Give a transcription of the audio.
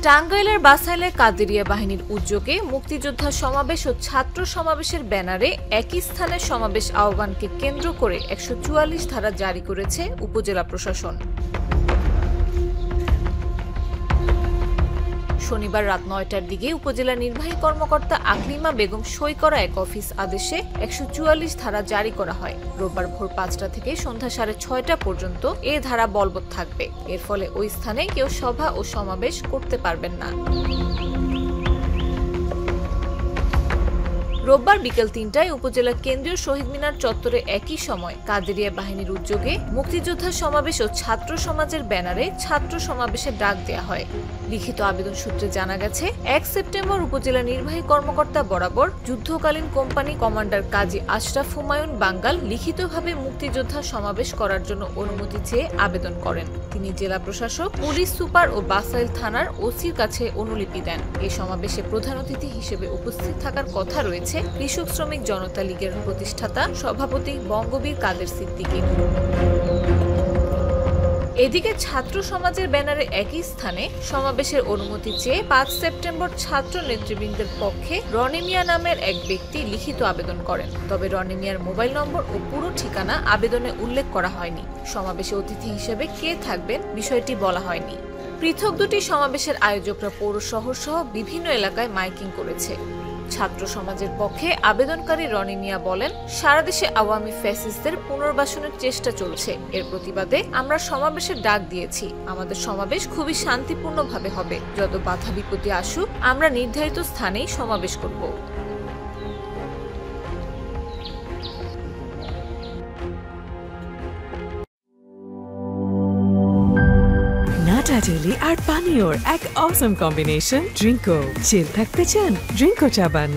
টাঙ্গাইলের বাসাইলে কাদেরিয়া বাহিনীর উদ্যোগে মুক্তিযোদ্ধা সমাবেশ ও ছাত্র সমাবেশের ব্যানারে একই স্থানে সমাবেশ আহ্বানকে কেন্দ্র করে ১৪৪ ধারা জারি করেছে উপজেলা প্রশাসন। শনিবার রাত ৯টার দিকে উপজেলা নির্বাহী কর্মকর্তা আকলিমা বেগম সই করা এক অফিস আদেশে ১৪৪ ধারা জারি করা হয়। রোববার ভোর ৫টা থেকে সন্ধ্যা ৬:৩০ পর্যন্ত এ ধারা বলবৎ থাকবে। এর ফলে ওই স্থানে কেউ সভা ও সমাবেশ করতে পারবেন না। রোববার বিকেল ৩টায় উপজেলা কেন্দ্রীয় শহীদ মিনার চত্বরে একই সময় কাদেরিয়া বাহিনীর উদ্যোগে মুক্তিযোদ্ধা সমাবেশ ও ছাত্র সমাজের ব্যানারে ছাত্র সমাবেশের ডাক দেওয়া হয়। লিখিত আবেদন সূত্রে জানা গেছে, ১ সেপ্টেম্বর উপজেলা নির্বাহী কর্মকর্তা বরাবর যুদ্ধকালীন কোম্পানি কমান্ডার কাজী আশরাফ হুমায়ুন বাঙ্গাল লিখিতভাবে মুক্তিযোদ্ধা সমাবেশ করার জন্য অনুমতি চেয়ে আবেদন করেন। তিনি জেলা প্রশাসক, পুলিশ সুপার ও বাসাইল থানার ওসির কাছে অনুলিপি দেন। এই সমাবেশে প্রধান অতিথি হিসেবে উপস্থিত থাকার কথা রয়েছে কৃষক শ্রমিক জনতা লীগের প্রতিষ্ঠাতা সভাপতি বঙ্গবীর কাদের সিদ্দিকী। এদিকে ছাত্র সমাজের ব্যানারে একই স্থানে সমাবেশের অনুমতি চেয়ে ৫ সেপ্টেম্বর ছাত্র নেতৃবৃন্দের পক্ষে রনি মিয়া নামের এক ব্যক্তি লিখিত আবেদন করেন। তবে রনি মিয়ার মোবাইল নম্বর ও পুরো ঠিকানা আবেদনে উল্লেখ করা হয়নি। সমাবেশে অতিথি হিসেবে কে থাকবেন বিষয়টি বলা হয়নি। পৃথক দুটি সমাবেশের আয়োজকরা পৌর শহর সহ বিভিন্ন এলাকায় মাইকিং করেছে। ছাত্র সমাজের পক্ষে আবেদনকারী রনি মিয়া বলেন, সারা দেশে আওয়ামী ফ্যাসিস্টদের পুনর্বাসনের চেষ্টা চলছে। এর প্রতিবাদে আমরা সমাবেশের ডাক দিয়েছি। আমাদের সমাবেশ খুবই শান্তিপূর্ণভাবে হবে। যত বাধা বিপত্তি আসুক, আমরা নির্ধারিত স্থানেই সমাবেশ করব। নাটা ডেলি আর পানীয়র এক অসম কম্বিনেশন ড্রিঙ্কো। চিল থাকতে চান, ড্রিঙ্কো চাবান।